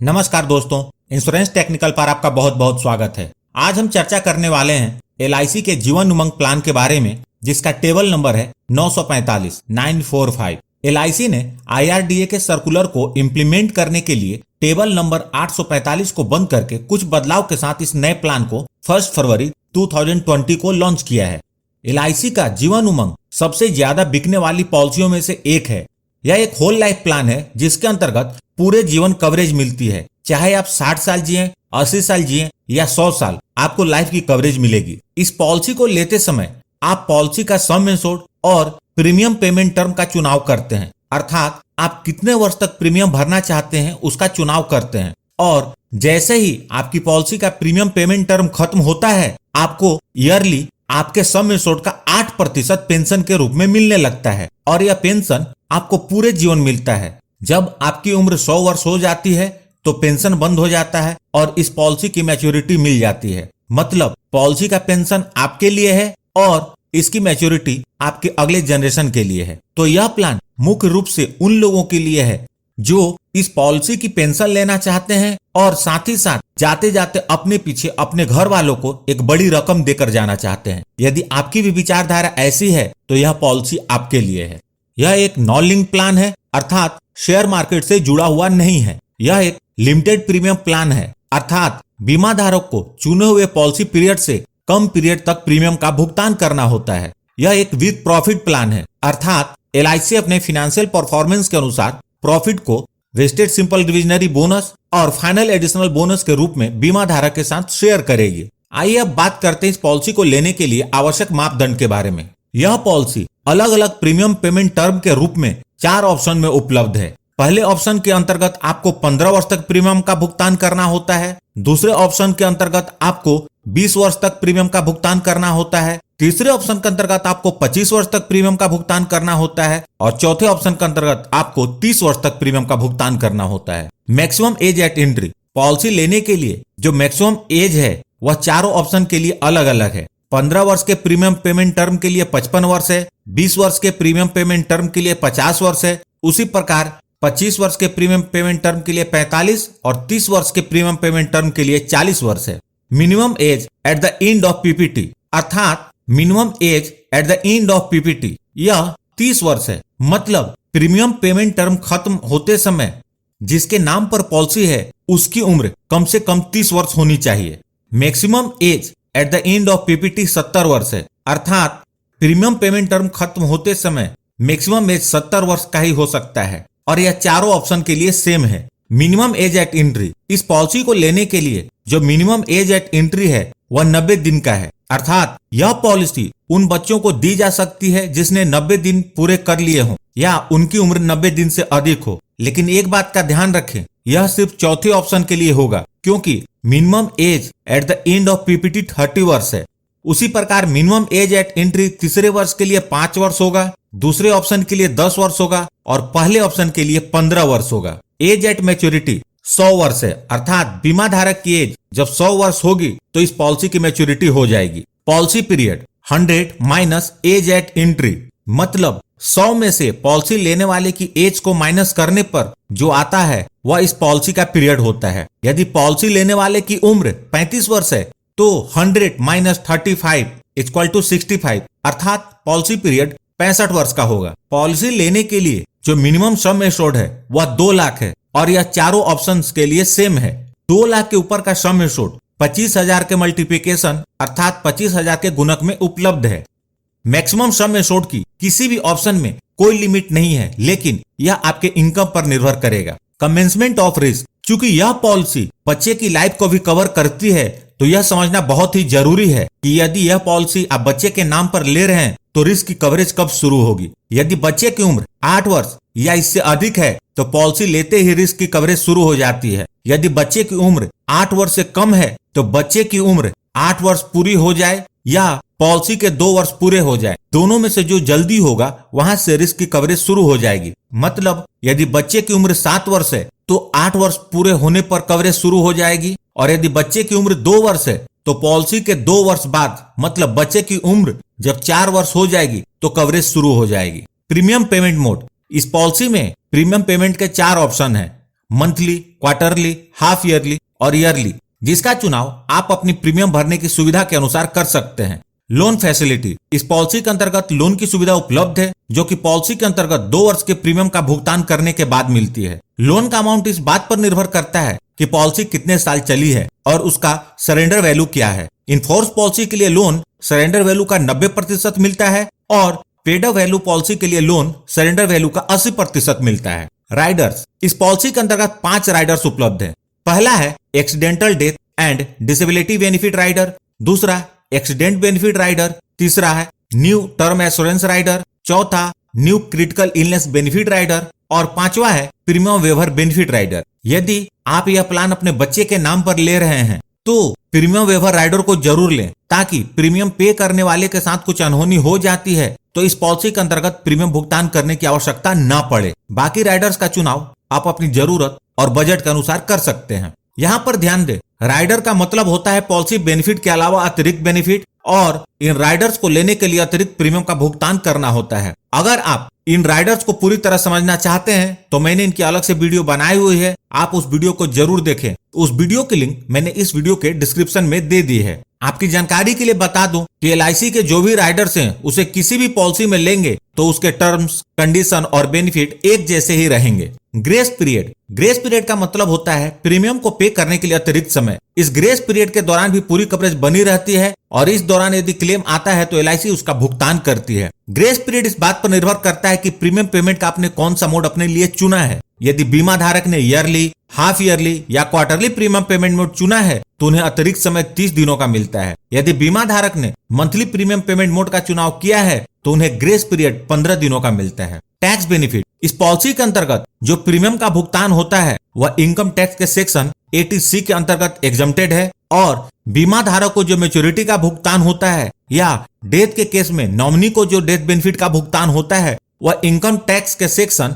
नमस्कार दोस्तों, insurance technical पर आपका बहुत बहुत स्वागत है। आज हम चर्चा करने वाले हैं LIC के जीवन उमंग प्लान के बारे में, जिसका टेबल नंबर है 945 LIC ने IRDA के सर्कुलर को इम्प्लीमेंट करने के लिए टेबल नंबर 845 को बंद करके कुछ बदलाव के साथ इस नए प्लान को 1 फरवरी 2020 को लॉन्च किया है। LIC का जीवन उमंग सबसे ज्यादा बिकने वाली पॉलिसियों में से एक है। यह एक होल लाइफ प्लान है जिसके अंतर्गत पूरे जीवन कवरेज मिलती है। चाहे आप 60 साल जिए, 80 साल जिए या 100 साल, आपको लाइफ की कवरेज मिलेगी। इस पॉलिसी को लेते समय आप पॉलिसी का सम एश्योर्ड और प्रीमियम पेमेंट टर्म का चुनाव करते हैं, अर्थात आप कितने वर्ष तक प्रीमियम भरना चाहते हैं उसका चुनाव करते हैं। और जैसे ही आपकी पॉलिसी का प्रीमियम पेमेंट टर्म खत्म होता है, आपको ईयरली आपके सम एश्योर्ड का 8% पेंशन के रूप में मिलने लगता है और यह पेंशन आपको पूरे जीवन मिलता है। जब आपकी उम्र 100 वर्ष हो जाती है तो पेंशन बंद हो जाता है और इस पॉलिसी की मैच्योरिटी मिल जाती है। मतलब पॉलिसी का पेंशन आपके लिए है और इसकी मैच्योरिटी आपके अगले जनरेशन के लिए है। तो यह प्लान मुख्य रूप से उन लोगों के लिए है जो इस पॉलिसी की पेंशन लेना चाहते हैं और साथ ही साथ जाते जाते अपने पीछे अपने घर वालों को एक बड़ी रकम देकर जाना चाहते हैं। यदि आपकी भी विचारधारा ऐसी है तो यह पॉलिसी आपके लिए है। यह एक नॉन लिंक प्लान है, अर्थात शेयर मार्केट से जुड़ा हुआ नहीं है। यह एक लिमिटेड प्रीमियम प्लान है, अर्थात बीमा धारक को चुने हुए पॉलिसी पीरियड से कम पीरियड तक प्रीमियम का भुगतान करना होता है। यह एक विद प्रॉफिट प्लान है, अर्थात LIC अपने फाइनेंशियल परफॉर्मेंस के अनुसार प्रॉफिट को वेस्टेड सिंपल डिविजनरी बोनस और फाइनल एडिशनल बोनस के रूप में बीमा धारक के साथ शेयर करेगी। आइए अब बात करते हैं इस पॉलिसी को लेने के लिए आवश्यक मापदंड के बारे में। यह पॉलिसी अलग अलग प्रीमियम पेमेंट टर्म के रूप में 4 ऑप्शन में उपलब्ध है। पहले ऑप्शन के अंतर्गत आपको 15 वर्ष तक प्रीमियम का भुगतान करना होता है। दूसरे ऑप्शन के अंतर्गत आपको 20 वर्ष तक प्रीमियम का भुगतान करना होता है। तीसरे ऑप्शन के अंतर्गत आपको 25 वर्ष तक प्रीमियम का भुगतान करना होता है और चौथे ऑप्शन के अंतर्गत आपको 30 वर्ष तक प्रीमियम का भुगतान करना होता है। Maximum age at entry policy लेने के लिए जो मैक्सिमम एज है वह चारों ऑप्शन के लिए अलग अलग है। 15 वर्ष के प्रीमियम पेमेंट टर्म के लिए 55 वर्ष है, 20 वर्ष के प्रीमियम पेमेंट टर्म के लिए 50 वर्ष है। उसी प्रकार 25 वर्ष के प्रीमियम पेमेंट टर्म के लिए 45 और 30 वर्ष के प्रीमियम पेमेंट टर्म के लिए 40 वर्ष है। Minimum age at the end of PPT, अर्थात minimum age at the end of PPT यह 30 वर्ष है। मतलब प्रीमियम पेमेंट टर्म खत्म होते समय जिसके नाम पर पॉलिसी है उसकी उम्र कम से कम 30 वर्ष होनी चाहिए। Maximum age at the end of PPT 70 वर्ष है, अर्थात प्रीमियम पेमेंट टर्म खत्म होते समय मैक्सिमम एज 70 वर्ष का ही हो सकता है और यह चारों ऑप्शन के लिए सेम है। मिनिमम एज एट एंट्री इस पॉलिसी को लेने के लिए जो मिनिमम एज एट एंट्री है वह 90 दिन का है, अर्थात यह पॉलिसी उन बच्चों को दी जा सकती है जिसने 90 दिन पूरे कर लिए हों या उनकी उम्र 90 दिन से अधिक हो। लेकिन एक बात का ध्यान रखें, यह सिर्फ चौथे ऑप्शन के लिए होगा क्योंकि minimum age at the end of PPT 30 वर्ष है। उसी प्रकार मिनिमम एज एट एंट्री तीसरे वर्ष के लिए 5 वर्ष होगा, दूसरे ऑप्शन के लिए 10 वर्ष होगा और पहले ऑप्शन के लिए 15 वर्ष होगा। एज एट मैच्योरिटी 100 वर्ष है, अर्थात बीमा धारक की एज जब 100 वर्ष होगी तो इस पॉलिसी की मैच्योरिटी हो जाएगी। Policy period 100 minus age at entry, मतलब 100 में से पॉलिसी लेने वाले की एज को माइनस करने पर जो आता है वह इस पॉलिसी का पीरियड होता है। यदि पॉलिसी लेने वाले की उम्र 35 वर्ष है तो 100 माइनस 35 इक्वल टू 65, अर्थात पॉलिसी पीरियड 65 वर्ष का होगा। पॉलिसी लेने के लिए जो मिनिमम सम एश्योर्ड है वह 2 लाख है और यह चारों ऑप्शंस के लिए सेम है। 2 लाख के ऊपर का सम एश्योर्ड 25,000 के मल्टीप्लिकेशन अर्थात 25,000 के गुणक में उपलब्ध है। मैक्सिमम सम एश्योर्ड की किसी भी ऑप्शन में कोई लिमिट नहीं है, लेकिन यह आपके इनकम पर निर्भर करेगा। कमेंसमेंट ऑफ रिस्क, चूंकि यह पॉलिसी बच्चे की लाइफ को भी कवर करती है तो यह समझना बहुत ही जरूरी है कि यदि यह पॉलिसी आप बच्चे के नाम पर ले रहे हैं तो रिस्क की कवरेज कब शुरू होगी। यदि बच्चे की उम्र 8 वर्ष या इससे अधिक है तो पॉलिसी लेते ही रिस्क की कवरेज शुरू हो जाती है। यदि बच्चे की उम्र 8 वर्ष से कम है तो बच्चे की उम्र 8 वर्ष पूरी हो जाए या पॉलिसी के 2 वर्ष पूरे हो जाए, दोनों में से जो जल्दी होगा वहां से रिस्क की कवरेज शुरू हो जाएगी। मतलब यदि बच्चे की उम्र 7 वर्ष है तो 8 वर्ष पूरे होने पर कवरेज शुरू हो जाएगी और यदि बच्चे की उम्र 2 वर्ष है तो पॉलिसी के 2 वर्ष बाद मतलब बच्चे की उम्र जब 4 वर्ष हो जाएगी तो कवरेज शुरू हो जाएगी। प्रीमियम पेमेंट मोड, इस पॉलिसी में प्रीमियम पेमेंट के 4 ऑप्शन हैं। मंथली, क्वार्टरली, हाफ ईयरली और ईयरली, जिसका चुनाव आप अपनी प्रीमियम भरने की सुविधा के अनुसार कर सकते हैं। लोन फैसिलिटी, इस पॉलिसी के अंतर्गत लोन की सुविधा उपलब्ध है, जो कि पॉलिसी के अंतर्गत 2 वर्ष के प्रीमियम का भुगतान करने के बाद मिलती है। लोन का अमाउंट इस बात पर निर्भर करता है कि पॉलिसी कितने साल चली है और उसका सरेंडर वैल्यू क्या है। इनफोर्स पॉलिसी के लिए लोन सरेंडर वैल्यू का 90% मिलता है और पेड अप वैल्यू पॉलिसी के लिए लोन सरेंडर वैल्यू का 80% मिलता है। राइडर्स, इस पॉलिसी के अंतर्गत 5 राइडर्स उपलब्ध है। पहला है accidental death and disability benefit rider, दूसरा एक्सीडेंट बेनिफिट राइडर, तीसरा है न्यू टर्म एश्योरेंस राइडर, चौथा new critical illness benefit rider और पांचवा है प्रीमियम वेवर बेनिफिट राइडर। यदि आप यह प्लान अपने बच्चे के नाम पर ले रहे हैं तो प्रीमियम वेवर राइडर को जरूर लें, ताकि प्रीमियम पे करने वाले के साथ कुछ अनहोनी हो जाती है तो इस पॉलिसी के अंतर्गत प्रीमियम भुगतान करने की आवश्यकता न पड़े। बाकी राइडर्स का चुनाव आप अपनी जरूरत और बजट के अनुसार कर सकते हैं। यहाँ पर ध्यान दें, राइडर का मतलब होता है पॉलिसी बेनिफिट के अलावा अतिरिक्त बेनिफिट, और इन राइडर्स को लेने के लिए अतिरिक्त प्रीमियम का भुगतान करना होता है। अगर आप इन राइडर्स को पूरी तरह समझना चाहते हैं तो मैंने इनकी अलग से वीडियो बनाई हुई है, आप उस वीडियो को जरूर देखें। उस वीडियो की लिंक मैंने इस वीडियो के डिस्क्रिप्शन में दे दी है। आपकी जानकारी के लिए बता दूं कि LIC के जो भी राइडर्स हैं उसे किसी भी पॉलिसी में लेंगे तो उसके टर्म्स, कंडीशन और बेनिफिट एक जैसे ही रहेंगे। ग्रेस पीरियड, ग्रेस पीरियड का मतलब होता है प्रीमियम को पे करने के लिए अतिरिक्त समय। इस ग्रेस पीरियड के दौरान भी पूरी कवरेज बनी रहती है और इस दौरान यदि क्लेम आता है तो LIC उसका भुगतान करती है। ग्रेस पीरियड इस बात पर निर्भर करता है कि प्रीमियम पेमेंट का आपने कौन सा मोड अपने लिए चुना है। यदि बीमा धारक ने ईयरली, हाफ ईयरली या क्वार्टरली प्रीमियम पेमेंट मोड चुना है तो उन्हें अतिरिक्त समय 30 दिनों का मिलता है। यदि बीमा धारक ने मंथली प्रीमियम पेमेंट मोड का चुनाव किया है तो उन्हें ग्रेस पीरियड 15 दिनों का मिलता है। टैक्स बेनिफिट, इस पॉलिसी के अंतर्गत जो प्रीमियम का भुगतान होता है वह इनकम टैक्स के सेक्शन 80C के अंतर्गत एग्जम्प्टेड है, और बीमा धारक को जो मैच्योरिटी का भुगतान होता है या डेथ के केस में नॉमिनी को जो डेथ बेनिफिट का भुगतान होता है वह इनकम टैक्स के सेक्शन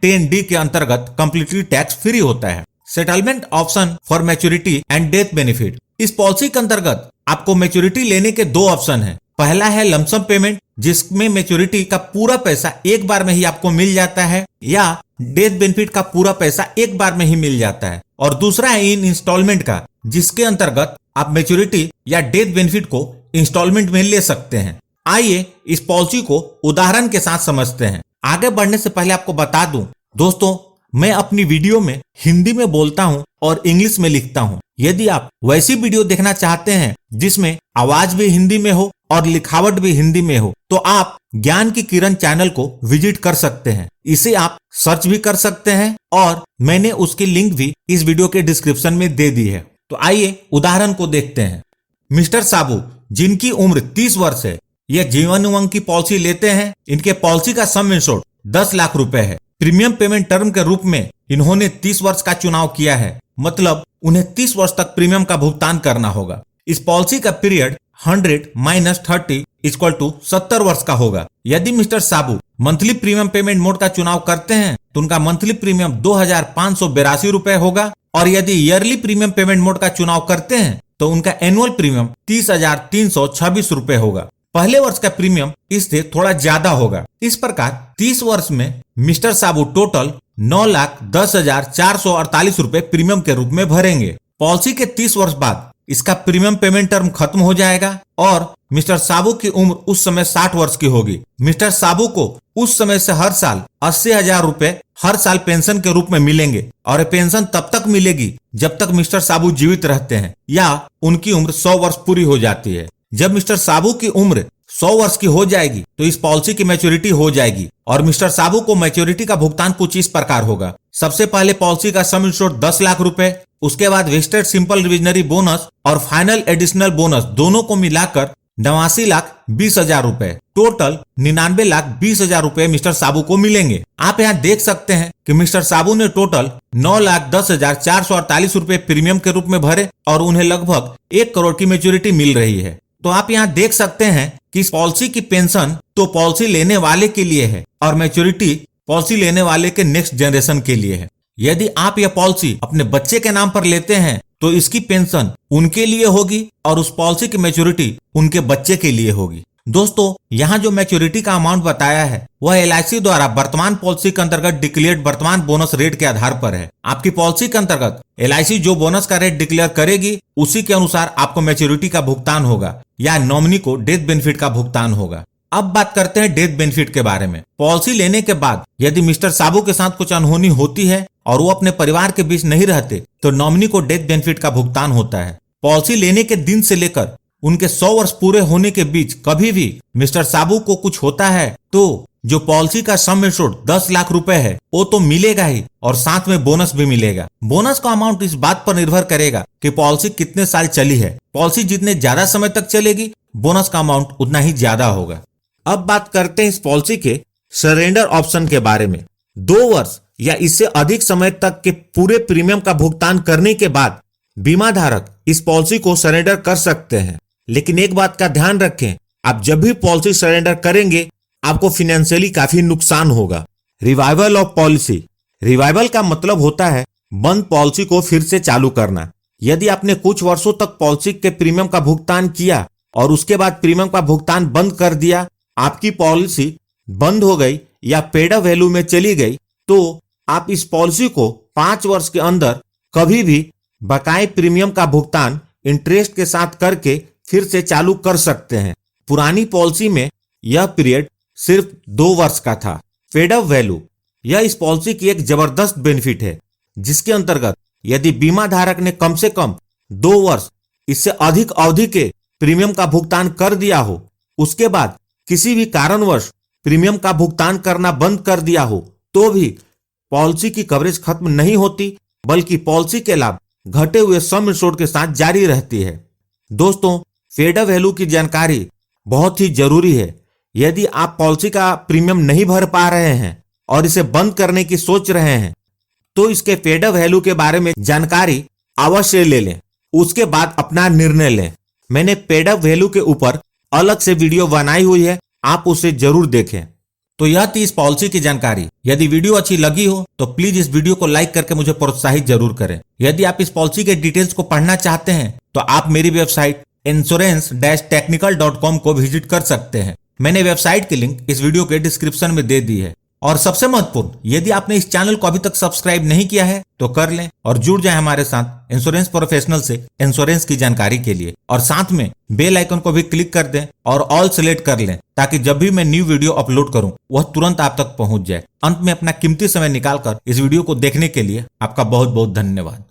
10D के अंतर्गत कंप्लीटली टैक्स फ्री होता है। Settlement option for maturity and death benefit, इस पॉलिसी के अंतर्गत आपको मैच्योरिटी लेने के 2 ऑप्शन है। पहला है लमसम पेमेंट, जिसमें मैच्योरिटी का पूरा पैसा एक बार में ही आपको मिल जाता है, या डेथ बेनिफिट का पूरा पैसा एक बार में ही मिल जाता है। और दूसरा है इन इंस्टॉलमेंट का, जिसके अंतर्गत आप मैच्योरिटी या डेथ बेनिफिट को इंस्टॉलमेंट में ले सकते हैं। आइए इस पॉलिसी को उदाहरण के साथ समझते हैं। आगे बढ़ने से पहले आपको बता दूं दोस्तों, मैं अपनी वीडियो में हिंदी में बोलता हूं और इंग्लिश में लिखता हूं। यदि आप वैसी वीडियो देखना चाहते हैं जिसमें आवाज भी हिंदी में हो और लिखावट भी हिंदी में हो तो आप ज्ञान की किरण चैनल को विजिट कर सकते हैं। इसे आप सर्च भी कर सकते हैं और मैंने उसकी लिंक भी इस वीडियो के डिस्क्रिप्शन में दे दी है। तो आइए उदाहरण को देखते हैं। मिस्टर साबू, जिनकी उम्र 30 वर्ष है, ये जीवन उमंग की पॉलिसी लेते हैं। इनके पॉलिसी का सम इंश्योर्ड 10 लाख रुपए है। प्रीमियम पेमेंट टर्म के रूप में इन्होंने 30 वर्ष का चुनाव किया है, मतलब उन्हें 30 वर्ष तक प्रीमियम का भुगतान करना होगा। इस पॉलिसी का पीरियड 100 - 30 = 70 वर्ष का होगा। यदि मिस्टर साबू मंथली प्रीमियम पेमेंट मोड का चुनाव करते हैं तो उनका मंथली प्रीमियम 2582 रुपए होगा, और यदि ईयरली प्रीमियम पेमेंट मोड का चुनाव करते हैं तो उनका एनुअल प्रीमियम 30,326 रुपए होगा। पहले वर्ष का प्रीमियम इससे थोड़ा ज्यादा होगा। इस प्रकार 30 वर्ष में मिस्टर साबू टोटल 9,10,448 रुपए प्रीमियम के रूप में भरेंगे। पॉलिसी के 30 वर्ष बाद इसका प्रीमियम पेमेंट टर्म खत्म हो जाएगा और मिस्टर साबू की उम्र उस समय 60 वर्ष की होगी। मिस्टर साबू को उस समय से हर साल 80,000 रुपए हर साल पेंशन के रूप में मिलेंगे, और पेंशन तब तक मिलेगी जब तक मिस्टर साबू जीवित रहते हैं या उनकी उम्र 100 वर्ष पूरी हो जाती है। जब मिस्टर साबू की उम्र 100 वर्ष की हो जाएगी तो इस पॉलिसी की मैच्योरिटी हो जाएगी, और मिस्टर साबू को मैच्योरिटी का भुगतान कुछ इस प्रकार होगा। सबसे पहले पॉलिसी का सम इंश्योर्ड 10 लाख रुपए, उसके बाद वेस्टेड सिंपल रिविजनरी बोनस और फाइनल एडिशनल बोनस दोनों को मिलाकर 89,20,000 रुपए, टोटल 99,20,000 रुपए मिस्टर साबू को मिलेंगे। आप यहाँ देख सकते हैं कि मिस्टर साबू ने टोटल 9,10,448 रुपए प्रीमियम के रूप में भरे और उन्हें लगभग 1 करोड़ की मैच्योरिटी मिल रही है। तो आप यहाँ देख सकते हैं कि इस पॉलिसी की पेंशन तो पॉलिसी लेने वाले के लिए है और मैच्योरिटी पॉलिसी लेने वाले के नेक्स्ट जनरेशन के लिए है। यदि आप यह पॉलिसी अपने बच्चे के नाम पर लेते हैं तो इसकी पेंशन उनके लिए होगी और उस पॉलिसी की मैच्योरिटी उनके बच्चे के लिए होगी। दोस्तों यहाँ जो मैच्योरिटी का अमाउंट बताया है वह LIC द्वारा वर्तमान पॉलिसी के अंतर्गत डिक्लेयर्ड वर्तमान बोनस रेट के आधार पर है। आपकी पॉलिसी के अंतर्गत LIC जो बोनस का रेट डिक्लेयर करेगी उसी के अनुसार आपको मैच्योरिटी का भुगतान होगा या नॉमिनी को डेथ बेनिफिट का भुगतान होगा। अब बात करते हैं डेथ बेनिफिट के बारे में। पॉलिसी लेने के बाद यदि मिस्टर साबू के साथ कुछ अनहोनी होती है और वो अपने परिवार के बीच नहीं रहते तो नॉमिनी को डेथ बेनिफिट का भुगतान होता है। पॉलिसी लेने के दिन से लेकर उनके 100 वर्ष पूरे होने के बीच कभी भी मिस्टर साबू को कुछ होता है तो जो पॉलिसी का सम एश्योर्ड 10 लाख रुपए है वो तो मिलेगा ही और साथ में बोनस भी मिलेगा। बोनस का अमाउंट इस बात पर निर्भर करेगा कि पॉलिसी कितने साल चली है। पॉलिसी जितने ज्यादा समय तक चलेगी बोनस का अमाउंट उतना ही ज्यादा होगा। अब बात करते हैं इस पॉलिसी के सरेंडर ऑप्शन के बारे में। 2 वर्ष या इससे अधिक समय तक के पूरे प्रीमियम का भुगतान करने के बाद बीमा धारक इस पॉलिसी को सरेंडर कर सकते हैं। लेकिन एक बात का ध्यान रखें, आप जब भी पॉलिसी सरेंडर करेंगे आपको फाइनेंशियली काफी नुकसान होगा। Revival of policy. रिवाइवल का मतलब होता है बंद पॉलिसी को फिर से चालू करना। यदि आपने कुछ वर्षों तक पॉलिसी के प्रीमियम का भुगतान किया और उसके बाद प्रीमियम का भुगतान बंद कर दिया, आपकी पॉलिसी बंद हो गई या पेड अप वैल्यू में चली गई, तो आप इस पॉलिसी को 5 वर्ष के अंदर कभी भी बकाए प्रीमियम का भुगतान इंटरेस्ट के साथ करके फिर से चालू कर सकते हैं। पुरानी पॉलिसी में यह पीरियड सिर्फ 2 वर्ष का था। पेड अप वैल्यू यह इस पॉलिसी की एक जबरदस्त बेनिफिट है जिसके अंतर्गत यदि बीमा धारक ने कम से कम 2 वर्ष इससे अधिक अवधि के प्रीमियम का भुगतान कर दिया हो, उसके बाद किसी भी कारणवश प्रीमियम का भुगतान करना बंद कर दिया हो, तो भी पॉलिसी की कवरेज खत्म नहीं होती बल्कि पॉलिसी के लाभ घटे हुए सम एश्योर्ड के साथ जारी रहती है। दोस्तों, पेड अप वैल्यू की जानकारी बहुत ही जरूरी है। यदि आप पॉलिसी का प्रीमियम नहीं भर पा रहे हैं और इसे बंद करने की सोच रहे हैं तो इसके पेड अप वैल्यू के बारे में जानकारी अवश्य ले लें, उसके बाद अपना निर्णय लें। मैंने पेड अप वैल्यू के ऊपर अलग से वीडियो बनाई हुई है, आप उसे जरूर देखें। तो यह थी इस पॉलिसी की जानकारी। यदि वीडियो अच्छी लगी हो तो प्लीज इस वीडियो को लाइक करके मुझे प्रोत्साहित जरूर करें। यदि आप इस पॉलिसी के डिटेल्स को पढ़ना चाहते हैं तो आप मेरी वेबसाइट insurance-technical.com को विजिट कर सकते हैं। मैंने वेबसाइट की लिंक इस वीडियो के डिस्क्रिप्शन में दे दी है। और सबसे महत्वपूर्ण, यदि आपने इस चैनल को अभी तक सब्सक्राइब नहीं किया है तो कर लें और जुड़ जाएं हमारे साथ इंश्योरेंस प्रोफेशनल से इंश्योरेंस की जानकारी के लिए। और साथ में बेल आइकन को भी क्लिक कर दें और ऑल सेलेक्ट कर लें ताकि जब भी मैं न्यू वीडियो अपलोड करूं वह तुरंत आप तक पहुंच जाए। अंत में अपना कीमती समय निकालकर इस वीडियो को देखने के लिए आपका बहुत बहुत धन्यवाद।